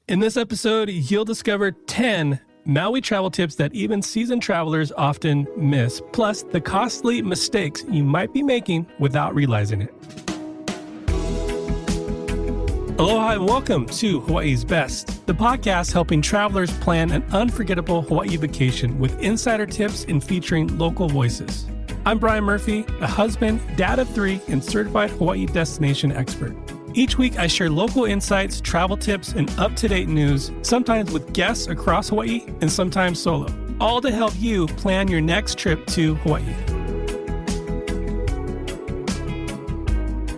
In this episode, you'll discover 10 Maui travel tips that even seasoned travelers often miss, plus the costly mistakes you might be making without realizing it. Aloha and welcome to Hawaii's Best, the podcast helping travelers plan an unforgettable Hawaii vacation with insider tips and featuring local voices. I'm Brian Murphy, a husband, dad of 3, and certified Hawaii destination expert. Each week, I share local insights, travel tips, and up-to-date news, sometimes with guests across Hawaii and sometimes solo, all to help you plan your next trip to Hawaii.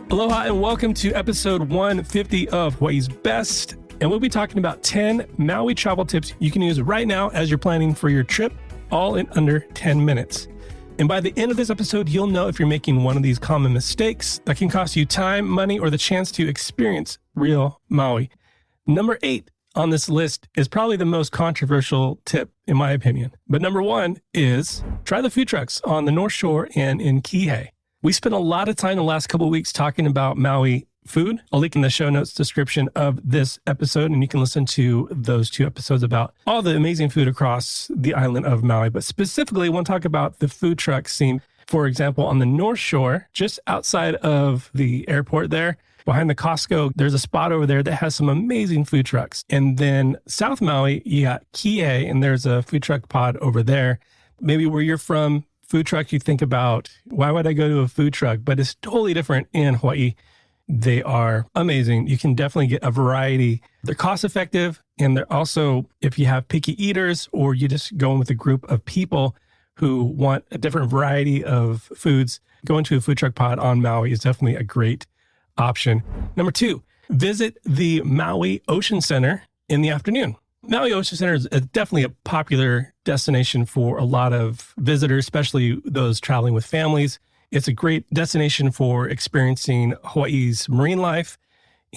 Aloha and welcome to episode 150 of Hawaii's Best. And we'll be talking about 10 Maui travel tips you can use right now as you're planning for your trip, all in under 10 minutes. And by the end of this episode, you'll know if you're making one of these common mistakes that can cost you time, money, or the chance to experience real Maui. Number 8 on this list is probably the most controversial tip, in my opinion. But number 1 is try the food trucks on the North Shore and in Kihei. We spent a lot of time the last couple of weeks talking about Maui food. I'll link in the show notes description of this episode, and you can listen to those 2 episodes about all the amazing food across the island of Maui. But specifically, I want to talk about the food truck scene. For example, on the North Shore, just outside of the airport there, behind the Costco, there's a spot over there that has some amazing food trucks. And then South Maui, you got Kihei, and there's a food truck pod over there. Maybe where you're from, food truck, you think about, why would I go to a food truck? But it's totally different in Hawaii. They are amazing. You can definitely get a variety. They're cost effective. And they're also, if you have picky eaters or you just go in with a group of people who want a different variety of foods, going to a food truck pod on Maui is definitely a great option. Number 2, visit the Maui Ocean Center in the afternoon. Maui Ocean Center is definitely a popular destination for a lot of visitors, especially those traveling with families. It's a great destination for experiencing Hawaii's marine life.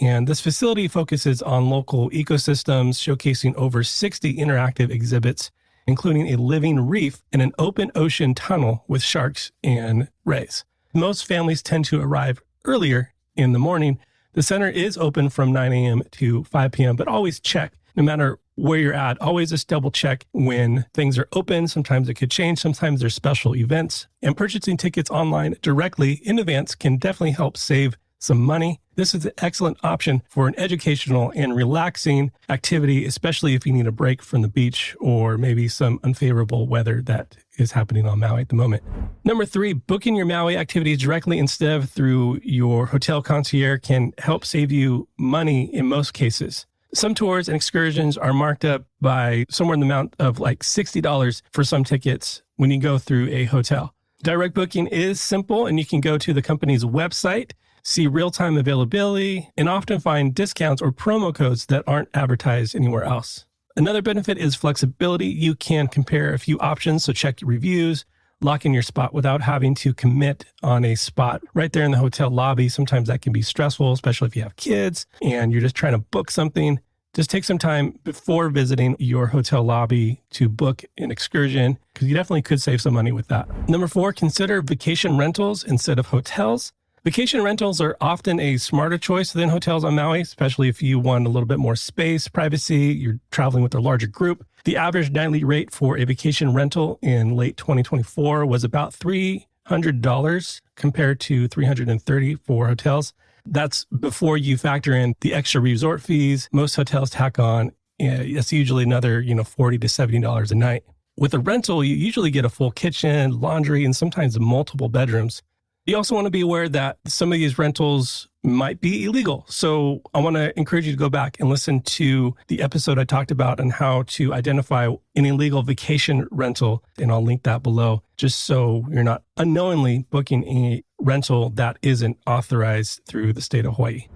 And this facility focuses on local ecosystems, showcasing over 60 interactive exhibits, including a living reef and an open ocean tunnel with sharks and rays. Most families tend to arrive earlier in the morning. The center is open from 9 a.m. to 5 p.m., but always check, no matter where you're at, always just double check when things are open. Sometimes it could change. Sometimes there's special events. And purchasing tickets online directly in advance can definitely help save some money. This is an excellent option for an educational and relaxing activity, especially if you need a break from the beach or maybe some unfavorable weather that is happening on Maui at the moment. Number 3, booking your Maui activities directly instead of through your hotel concierge can help save you money in most cases. Some tours and excursions are marked up by somewhere in the amount of like $60 for some tickets when you go through a hotel. Direct booking is simple, and you can go to the company's website, see real-time availability, and often find discounts or promo codes that aren't advertised anywhere else. Another benefit is flexibility. You can compare a few options, so check your reviews, lock in your spot without having to commit on a spot right there in the hotel lobby. Sometimes that can be stressful, especially if you have kids and you're just trying to book something. Just take some time before visiting your hotel lobby to book an excursion, because you definitely could save some money with that. Number 4, consider vacation rentals instead of hotels. Vacation rentals are often a smarter choice than hotels on Maui, especially if you want a little bit more space, privacy, you're traveling with a larger group. The average nightly rate for a vacation rental in late 2024 was about $300 compared to $330 for hotels. That's before you factor in the extra resort fees. Most hotels tack on, it's usually another, $40 to $70 a night. With a rental, you usually get a full kitchen, laundry, and sometimes multiple bedrooms. You also want to be aware that some of these rentals might be illegal. So I want to encourage you to go back and listen to the episode I talked about on how to identify an illegal vacation rental. And I'll link that below, just so you're not unknowingly booking a rental that isn't authorized through the state of Hawaii.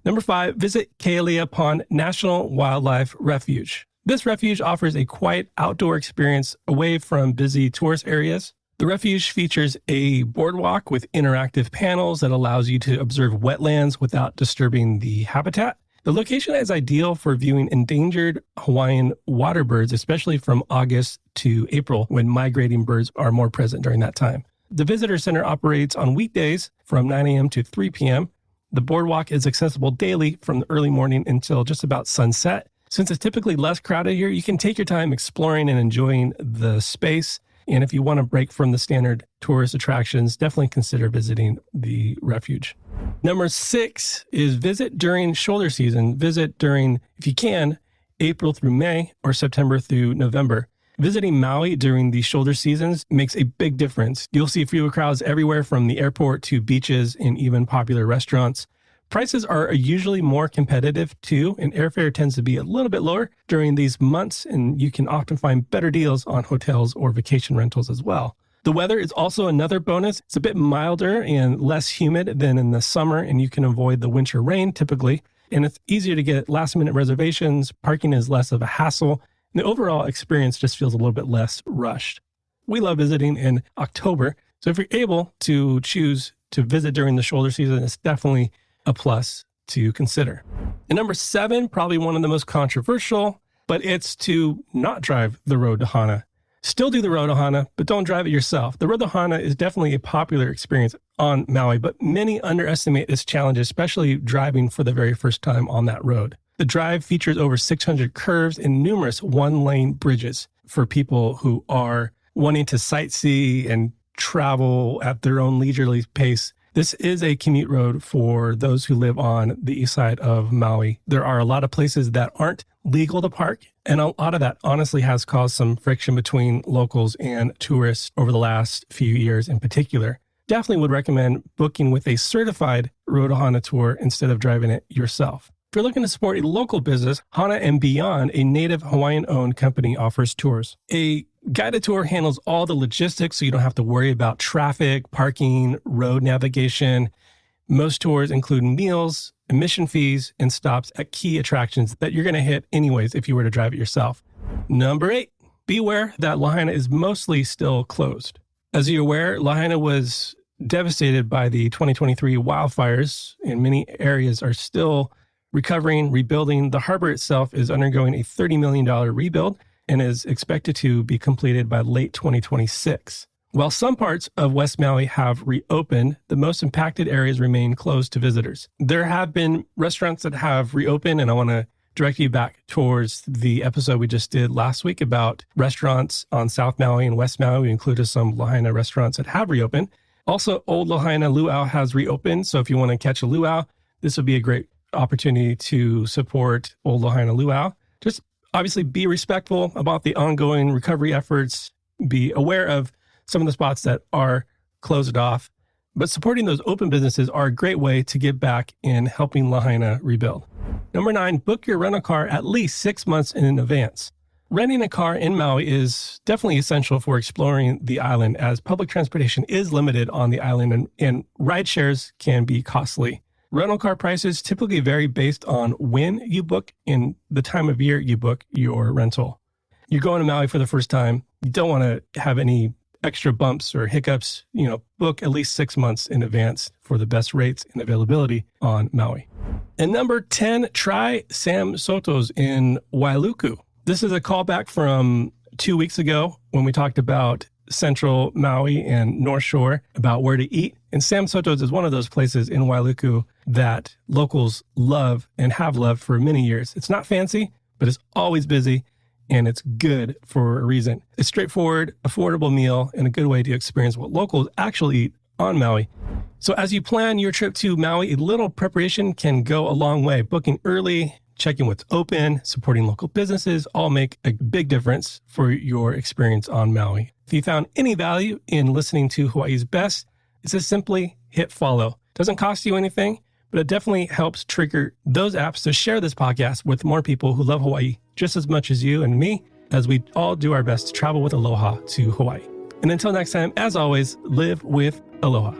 Number 5, visit Kealia Pond National Wildlife Refuge. This refuge offers a quiet outdoor experience away from busy tourist areas. The refuge features a boardwalk with interactive panels that allows you to observe wetlands without disturbing the habitat. The location is ideal for viewing endangered Hawaiian water birds, especially from August to April, when migrating birds are more present during that time. The visitor center operates on weekdays from 9 a.m. to 3 p.m. The boardwalk is accessible daily from the early morning until just about sunset. Since it's typically less crowded here, you can take your time exploring and enjoying the space. And if you want to break from the standard tourist attractions, definitely consider visiting the refuge. Number 6 is visit during shoulder season. Visit during, if you can, April through May or September through November. Visiting Maui during the shoulder seasons makes a big difference. You'll see fewer crowds everywhere from the airport to beaches and even popular restaurants. Prices are usually more competitive too, and airfare tends to be a little bit lower during these months, and you can often find better deals on hotels or vacation rentals as well. The weather is also another bonus. It's a bit milder and less humid than in the summer, and you can avoid the winter rain typically. And it's easier to get last-minute reservations. Parking is less of a hassle. And the overall experience just feels a little bit less rushed. We love visiting in October. So if you're able to choose to visit during the shoulder season, it's definitely a plus to consider. And number 7, probably one of the most controversial, but it's to not drive the road to Hana. Still do the road to Hana, but don't drive it yourself. The road to Hana is definitely a popular experience on Maui, but many underestimate its challenges, especially driving for the very first time on that road. The drive features over 600 curves and numerous one-lane bridges for people who are wanting to sightsee and travel at their own leisurely pace. This is a commute road for those who live on the east side of Maui. There are a lot of places that aren't legal to park, and a lot of that honestly has caused some friction between locals and tourists over the last few years in particular. Definitely would recommend booking with a certified Road to Hana tour instead of driving it yourself. If you're looking to support a local business, Hana and Beyond, a native Hawaiian-owned company, offers tours. A guided tour handles all the logistics, so you don't have to worry about traffic, parking, road navigation. Most tours include meals, admission fees, and stops at key attractions that you're going to hit anyways if you were to drive it yourself. Number 8, beware that Lahaina is mostly still closed. As you're aware, Lahaina was devastated by the 2023 wildfires, and many areas are still recovering, rebuilding. The harbor itself is undergoing a $30 million rebuild and is expected to be completed by late 2026. While some parts of West Maui have reopened, the most impacted areas remain closed to visitors. There have been restaurants that have reopened, and I want to direct you back towards the episode we just did last week about restaurants on South Maui and West Maui. We included some Lahaina restaurants that have reopened. Also, Old Lahaina Luau has reopened, so if you want to catch a luau, this would be a great opportunity to support Old Lahaina Luau. Just obviously be respectful about the ongoing recovery efforts. Be aware of some of the spots that are closed off, but supporting those open businesses are a great way to get back in helping Lahaina rebuild. Number 9, book your rental car at least 6 months in advance. Renting a car in Maui is definitely essential for exploring the island, as public transportation is limited on the island and ride shares can be costly. Rental car prices typically vary based on when you book and the time of year you book your rental. You're going to Maui for the first time. You don't want to have any extra bumps or hiccups. Book at least 6 months in advance for the best rates and availability on Maui. And number 10, try Sam Soto's in Wailuku. This is a callback from 2 weeks ago when we talked about Central Maui and North Shore about where to eat. And Sam Soto's is one of those places in Wailuku that locals love and have loved for many years. It's not fancy, but it's always busy and it's good for a reason. It's straightforward, affordable meal, and a good way to experience what locals actually eat on Maui. So as you plan your trip to Maui, a little preparation can go a long way. Booking early, checking what's open, supporting local businesses all make a big difference for your experience on Maui. If you found any value in listening to Hawaii's Best, it's just simply hit follow. It doesn't cost you anything, but it definitely helps trigger those apps to share this podcast with more people who love Hawaii just as much as you and me, as we all do our best to travel with aloha to Hawaii. And until next time, as always, live with aloha.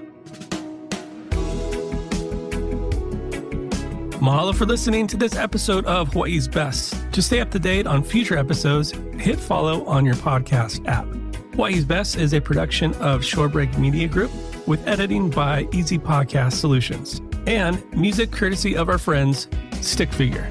Mahalo for listening to this episode of Hawaii's Best. To stay up to date on future episodes, hit follow on your podcast app. Hawaii's Best is a production of Shorebreak Media Group with editing by Easy Podcast Solutions and music courtesy of our friends Stick Figure.